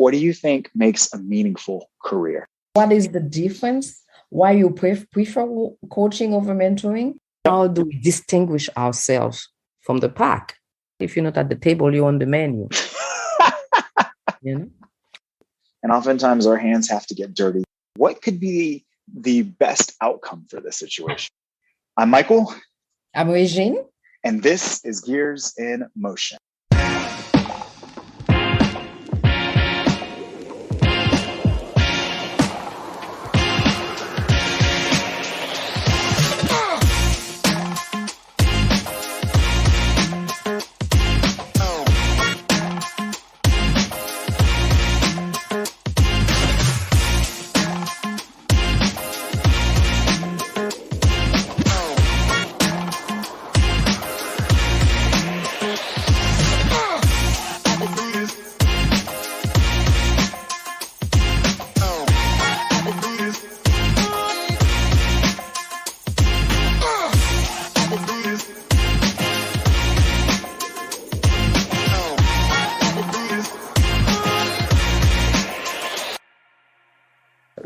what do you think makes a meaningful career? What is the difference? Why you prefer coaching over mentoring? How do we distinguish ourselves from the pack? If you're not at the table, you're on the menu. You know? And oftentimes our hands have to get dirty. What could be the best outcome for this situation? I'm Michael. I'm Regine. And this is Gears in Motion.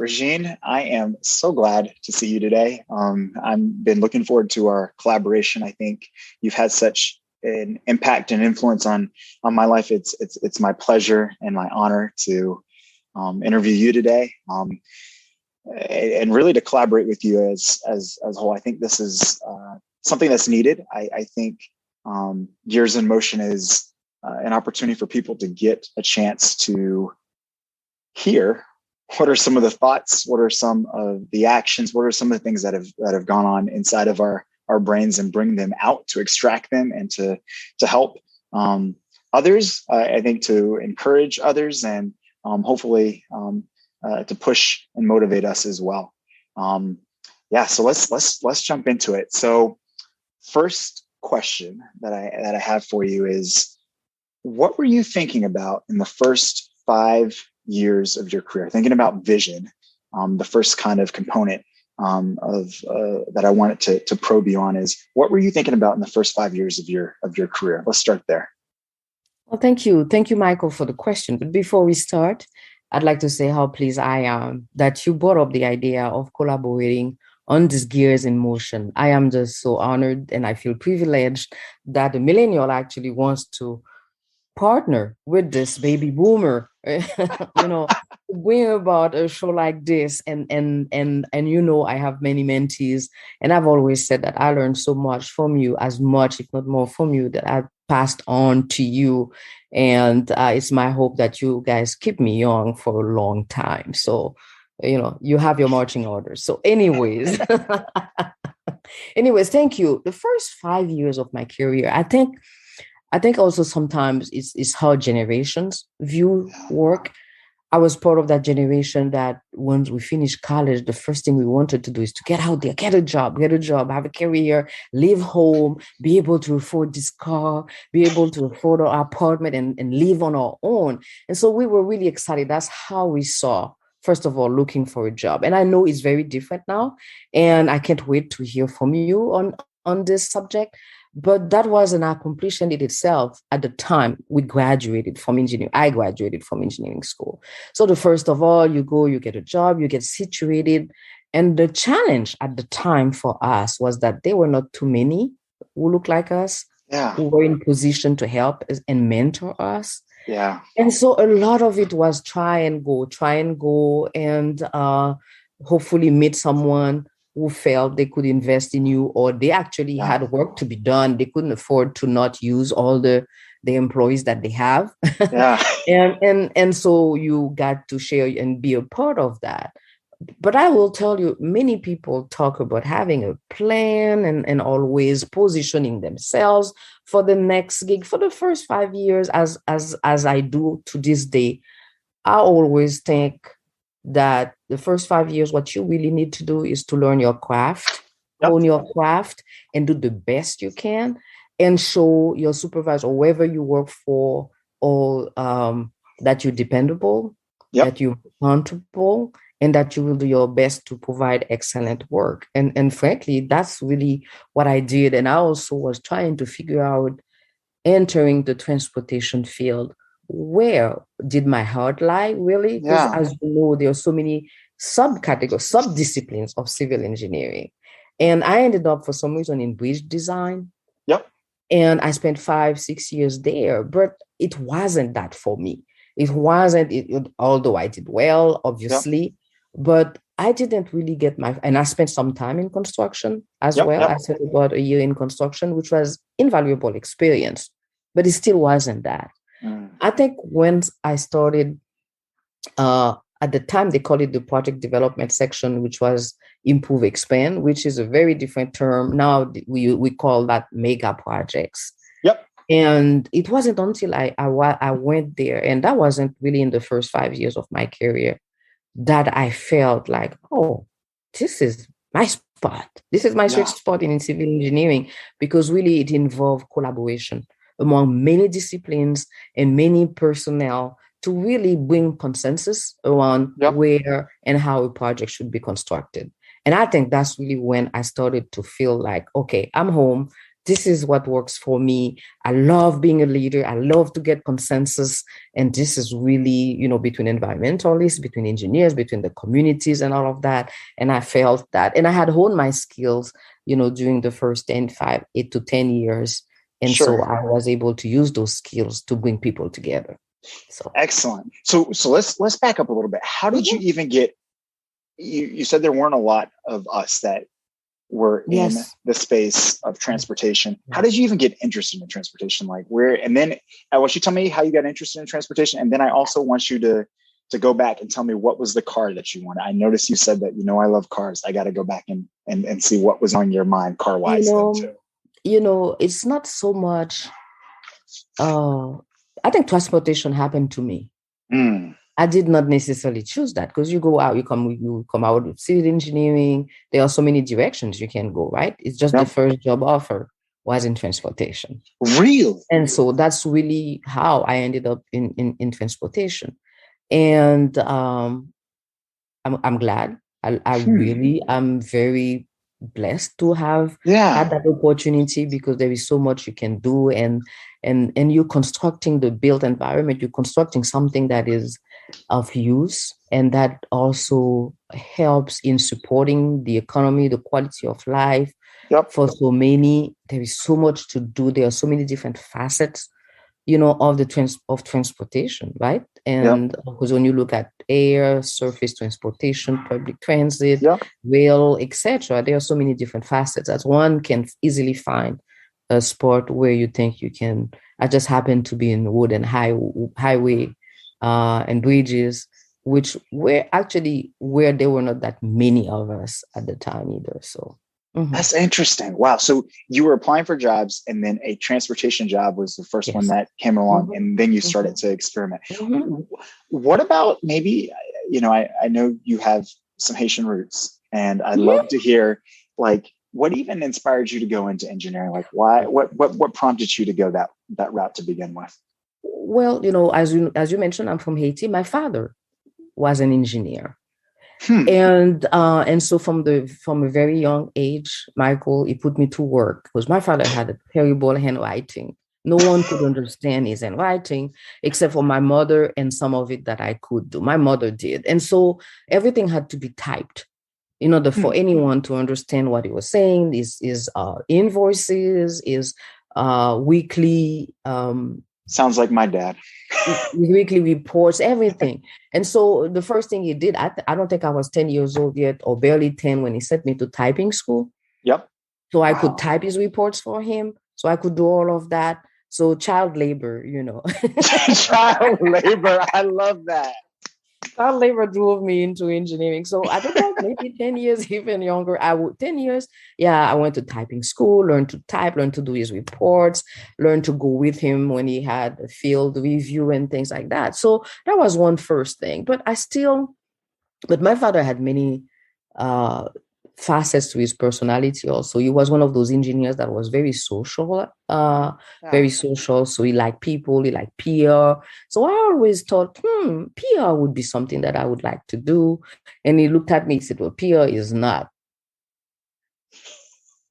Regine, I am so glad to see you today. I've been looking forward to our collaboration. I think you've had such an impact and influence on my life. It's my pleasure and my honor to interview you today, and really to collaborate with you as a whole. I think this is something that's needed. I think Gears in Motion is an opportunity for people to get a chance to hear what are some of the thoughts, what are some of the actions, what are some of the things that have gone on inside of our brains, and bring them out, to extract them and to help others. I think to encourage others, and hopefully to push and motivate us as well. So let's jump into it. So first question that I have for you is, what were you thinking about in the first 5 years of your career? Thinking about vision, the first kind of component that I wanted to probe you on is, what were you thinking about in the first 5 years of your career? Let's start there. Well, thank you, Michael, for the question. But before we start, I'd like to say how pleased I am that you brought up the idea of collaborating on this Gears in Motion. I am just so honored, and I feel privileged that the millennial actually wants to partner with this baby boomer, to bring about a show like this. And I have many mentees, and I've always said that I learned so much from you, as much, if not more, from you that I've passed on to you. And it's my hope that you guys keep me young for a long time. So, you have your marching orders. So anyways, thank you. The first 5 years of my career, I think also sometimes it's how generations view work. I was part of that generation that once we finished college, the first thing we wanted to do is to get out there, get a job, have a career, live home, be able to afford this car, be able to afford our apartment and live on our own. And so we were really excited. That's how we saw, first of all, looking for a job. And I know it's very different now. And I can't wait to hear from you on this subject. But that was an accomplishment in itself at the time we graduated from engineering. I graduated from engineering school. So the first of all, you go, you get a job, you get situated. And the challenge at the time for us was that there were not too many who looked like us, who were in position to help and mentor us. Yeah. And so a lot of it was try and go and hopefully meet someone who felt they could invest in you, or they actually had work to be done. They couldn't afford to not use all the employees that they have. Yeah. and so you got to share and be a part of that. But I will tell you, many people talk about having a plan and always positioning themselves for the next gig. For the first 5 years, as I do to this day, I always think that the first 5 years, what you really need to do is to learn your craft, own your craft, and do the best you can, and show your supervisor or wherever you work for, or that you're dependable, that you're accountable, and that you will do your best to provide excellent work. And frankly, that's really what I did. And I also was trying to figure out, entering the transportation field, where did my heart lie, really? Because as you know, there are so many subcategories, subdisciplines of civil engineering. And I ended up, for some reason, in bridge design. Yep. And I spent 5-6 years there, but it wasn't that for me. It wasn't, although I did well, obviously, but I didn't really get and I spent some time in construction as well. I spent about a year in construction, which was invaluable experience, but it still wasn't that. I think when I started, at the time they called it the project development section, which was improve, expand, which is a very different term. Now we call that mega projects. Yep. And it wasn't until I went there, and that wasn't really in the first 5 years of my career, that I felt like, oh, this is my spot. This is my sweet spot in civil engineering, because really it involved collaboration among many disciplines and many personnel to really bring consensus around where and how a project should be constructed. And I think that's really when I started to feel like, okay, I'm home. This is what works for me. I love being a leader. I love to get consensus. And this is really, between environmentalists, between engineers, between the communities and all of that. And I felt that, and I had honed my skills, during the first 8 to 10 years. And so I was able to use those skills to bring people together. So excellent. So let's back up a little bit. How did you even get, you said there weren't a lot of us that were in the space of transportation. How did you even get interested in transportation? Like where, and then I want you to tell me how you got interested in transportation. And then I also want you to go back and tell me what was the car that you wanted. I noticed you said that, I love cars. I got to go back and see what was on your mind car wise. It's not so much, I think transportation happened to me. I did not necessarily choose that, because you go out, you come out with civil engineering. There are so many directions you can go, right? It's just the first job offer was in transportation. Really? And so that's really how I ended up in transportation. And I'm glad. I'm very blessed to have had that opportunity, because there is so much you can do, and you're constructing the built environment. You're constructing something that is of use, and that also helps in supporting the economy, the quality of life for so many. There is so much to do. There are so many different facets, of transportation, right? And because when you look at air, surface transportation, public transit, rail, etc., there are so many different facets that one can easily find a sport where you think you can. I just happen to be in wood and highway and bridges, which were actually where there were not that many of us at the time either. So. That's interesting. Wow. So you were applying for jobs, and then a transportation job was the first one that came along, and then you started to experiment. What about maybe, I know you have some Haitian roots, and I'd love to hear, like, what even inspired you to go into engineering? Like, why, what prompted you to go that route to begin with? Well, as you mentioned, I'm from Haiti. My father was an engineer. And so from a very young age, Michael, he put me to work, because my father had a terrible handwriting. No one could understand his handwriting except for my mother, and some of it that I could do. My mother did. And so everything had to be typed in order for anyone to understand what he was saying. Is invoices, is weekly sounds like my dad. Weekly reports, everything. And so the first thing he did, I don't think I was 10 years old yet, or barely 10, when he sent me to typing school. So I could type his reports for him. So I could do all of that. So child labor, Child labor. I love that. Child labor drove me into engineering. So I think like maybe 10 years, even younger. 10 years. Yeah, I went to typing school, learned to type, learned to do his reports, learned to go with him when he had a field review and things like that. So that was one first thing. But my father had many facets to his personality also. He was one of those engineers that was very social, very social. So he liked people, he liked PR. So I always thought, PR would be something that I would like to do. And he looked at me, he said, well, PR is not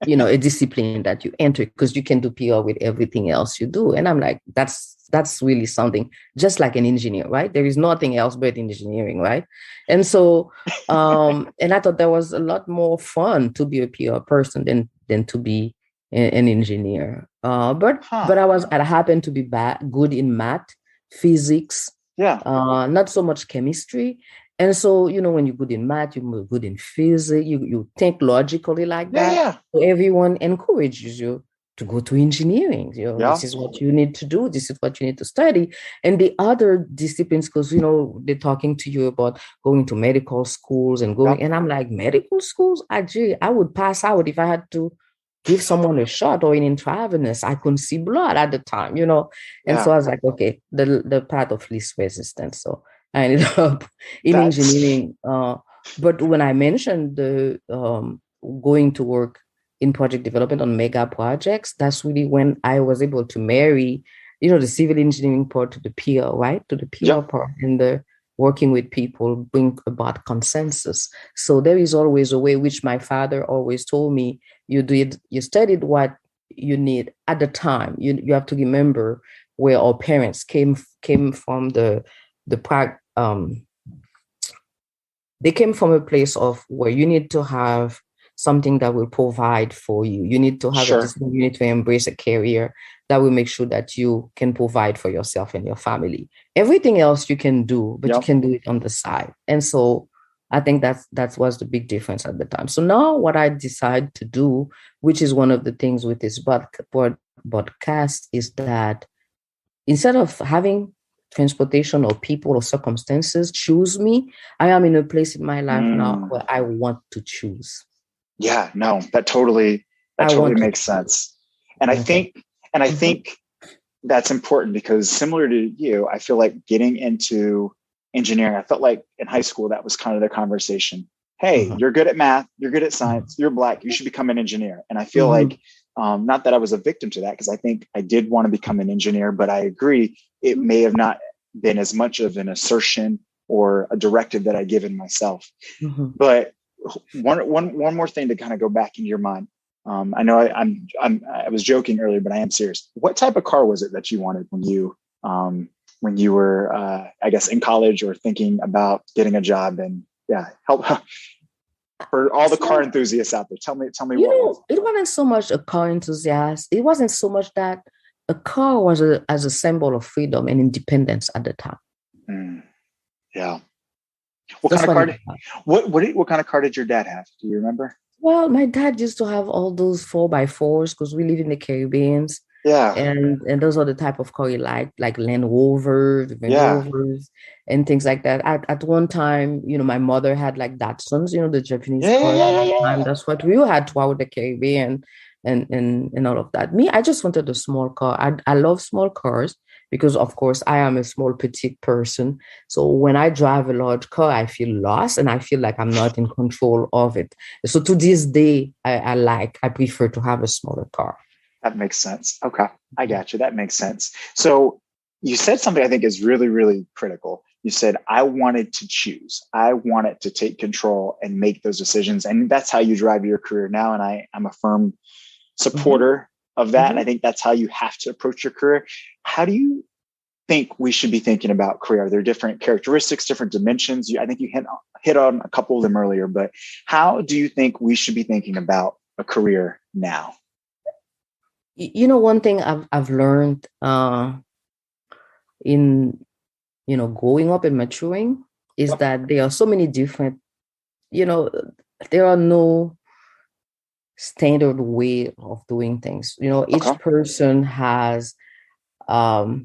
a discipline that you enter, because you can do PR with everything else you do. And I'm like, that's really something, just like an engineer, right? There is nothing else but engineering, right? And so, and I thought that was a lot more fun to be a PR person than to be an engineer. But I happened to be good in math, physics, Yeah. not so much chemistry. And so, when you're good in math, you're good in physics, you think logically like that. Yeah. So everyone encourages you to go to engineering. This is what you need to do. This is what you need to study. And the other disciplines, because, they're talking to you about going to medical schools and going, and I'm like, medical schools? I would pass out if I had to give someone a shot or an intravenous. I couldn't see blood at the time, And so I was like, okay, the path of least resistance. So I ended up in engineering. But when I mentioned the going to work in project development on mega projects, that's really when I was able to marry, the civil engineering part to the PR, right? To the PR part, and the working with people, bring about consensus. So there is always a way, which my father always told me, you studied what you need at the time. You have to remember where our parents came from, they came from a place of where you need to have something that will provide for you. You need to have a discipline. You need to embrace a career that will make sure that you can provide for yourself and your family. Everything else you can do, but you can do it on the side. And so I think that was the big difference at the time. So now what I decide to do, which is one of the things with this podcast, is that instead of having transportation or people or circumstances choose me, I am in a place in my life now where I want to choose. Yeah, no, that totally makes sense. And I think that's important, because similar to you, I feel like getting into engineering, I felt like in high school, that was kind of the conversation. Hey, you're good at math, you're good at science, you're Black, you should become an engineer. And I feel like, not that I was a victim to that, because I think I did want to become an engineer, but I agree, it may have not been as much of an assertion or a directive that I given myself. But one more thing to kind of go back into your mind. I know I was joking earlier, but I am serious. What type of car was it that you wanted when you were, I guess, in college or thinking about getting a job? And help for all the car enthusiasts out there. Tell me what. It wasn't so much a car enthusiast. It wasn't so much that a car was as a symbol of freedom and independence at the time. Yeah. What kind of car did your dad have? Do you remember? Well, my dad used to have all those 4x4s, because we live in the Caribbean. Yeah. And those are the type of car he liked, like Land Rovers, Rovers, and things like that. At one time, my mother had like Datsuns, the Japanese cars at that time. That's what we had throughout the Caribbean and all of that. Me, I just wanted a small car. I love small cars because, of course, I am a small, petite person. So when I drive a large car, I feel lost and I feel like I'm not in control of it. So to this day, I prefer to have a smaller car. That makes sense. Okay. I got you. That makes sense. So you said something I think is really, really critical. You said, I wanted to choose. I wanted to take control and make those decisions. And that's how you drive your career now. And I'm a firm supporter of that. And I think that's how you have to approach your career. How do you think we should be thinking about career? Are there different characteristics, different dimensions? I think you hit on a couple of them earlier, but how do you think we should be thinking about a career now? One thing I've learned in growing up and maturing is that there are so many different, there are no standard way of doing things. Each person has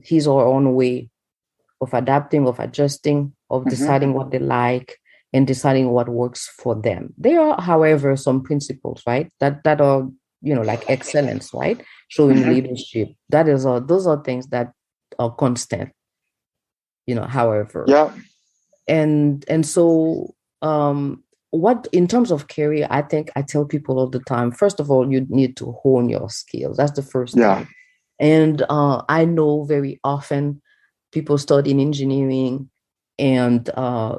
his or her own way of adapting, of adjusting, of deciding what they like and deciding what works for them. There are, however, some principles, right, that are like excellence, right? Showing leadership. Those are things that are constant, however. Yeah. And so what in terms of career, I think I tell people all the time, first of all, you need to hone your skills. That's the first thing. And I know very often people study in engineering and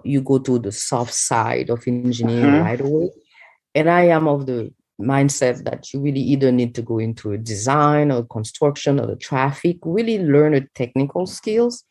you go to the soft side of engineering right away. And I am of the mindset that you really either need to go into a design or construction or the traffic, really learn the technical skills.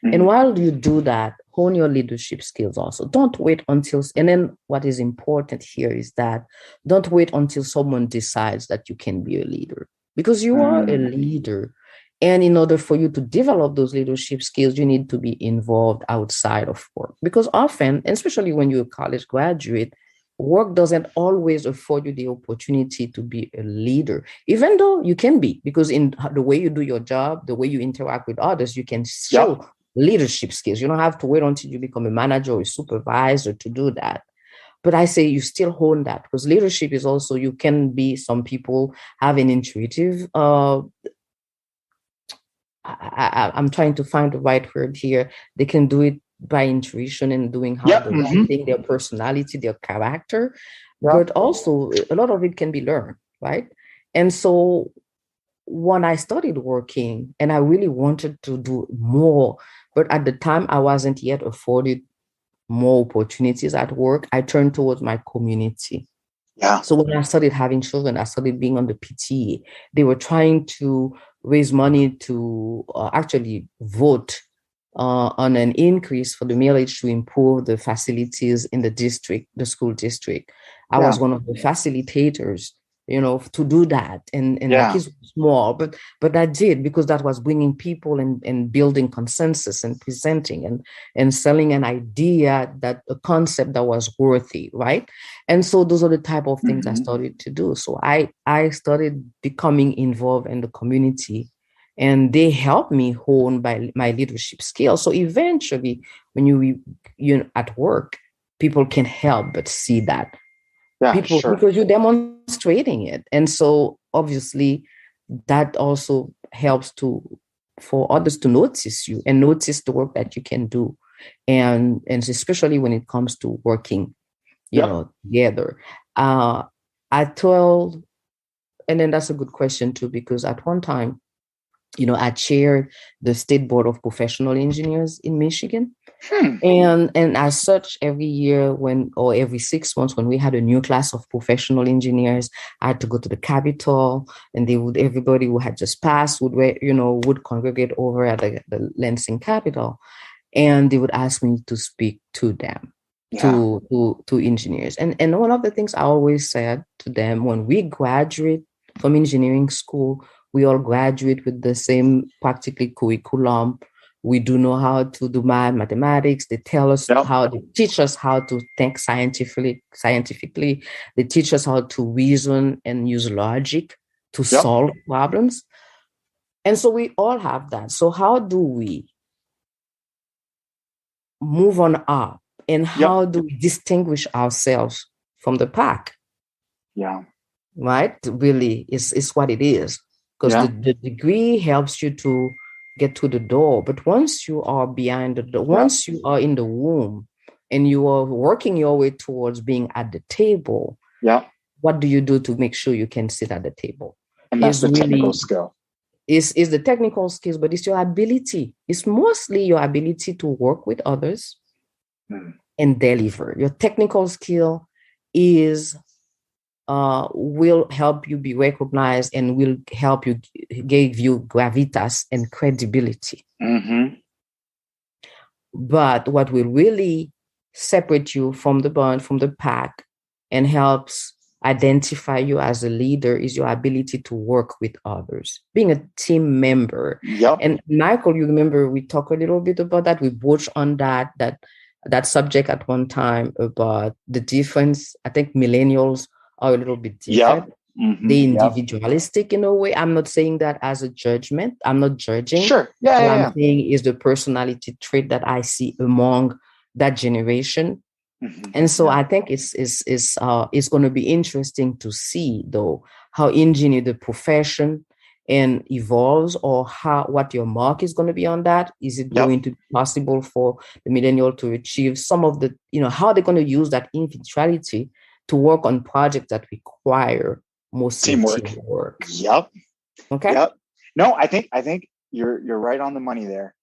And while you do that, hone your leadership skills also. Don't wait until, and then what is important here is that don't wait until someone decides that you can be a leader, because you are a leader. And in order for you to develop those leadership skills, you need to be involved outside of work. Because often, especially when you're a college graduate, work doesn't always afford you the opportunity to be a leader, even though you can be, because in the way you do your job, the way you interact with others, you can show leadership skills. You don't have to wait until you become a manager or a supervisor to do that. But I say you still hone that, because leadership is also, you can be, some people have an intuitive, I'm trying to find the right word here. They can do it by intuition and doing how the right thing, their personality, their character, but also a lot of it can be learned, right? And so when I started working, and I really wanted to do more, but at the time I wasn't yet afforded more opportunities at work, I turned towards my community. Yeah. So when I started having children, I started being on the PTA. They were trying to raise money to actually vote on an increase for the millage to improve the facilities in the district, the school district. I was one of the facilitators, to do that. And the kids were small, but I did, because that was bringing people and building consensus and presenting and selling an idea, that a concept that was worthy, right? And so those are the type of things I started to do. So I started becoming involved in the community, and they helped me hone my leadership skills. So eventually, when you're at work, people can help but see that. People, because you're demonstrating it. And so obviously that also helps for others to notice you and notice the work that you can do. And especially when it comes to working, together. I told, and then that's a good question too, because at one time, I chaired the State Board of Professional Engineers in Michigan. And as such, every year or every 6 months, when we had a new class of professional engineers, I had to go to the Capitol, and everybody who had just passed would congregate over at the Lansing Capitol, and they would ask me to speak to them, to engineers. And one of the things I always said to them, when we graduate from engineering school, we all graduate with the same practically curriculum. We do know how to do mathematics. They tell us they teach us how to think scientifically. They teach us how to reason and use logic to solve problems. And so we all have that. So how do we move on up, and how do we distinguish ourselves from the pack? Yeah. Right? Really, is what it is. Because the degree helps you to get to the door. But once you are behind the door, once you are in the womb and you are working your way towards being at the table, what do you do to make sure you can sit at the table? And that's the technical skill. Is the technical skills, but it's your ability. It's mostly your ability to work with others and deliver. Your technical skill will help you be recognized and will help you give you gravitas and credibility. But what will really separate you from the band, from the pack, and helps identify you as a leader is your ability to work with others, being a team member. And Michael, you remember we talked a little bit about that. We brushed on that subject at one time about the difference. I think millennials are a little bit different. They individualistic in a way. I'm not saying that as a judgment. I'm not judging. Sure. What I'm saying is the personality trait that I see among that generation. And so I think it's going to be interesting to see, though, how engineer the profession and evolves, or what your mark is going to be on that. Is it going to be possible for the millennial to achieve some of the, how they're going to use that individuality to work on projects that require mostly teamwork. Okay. No, I think you're right on the money there.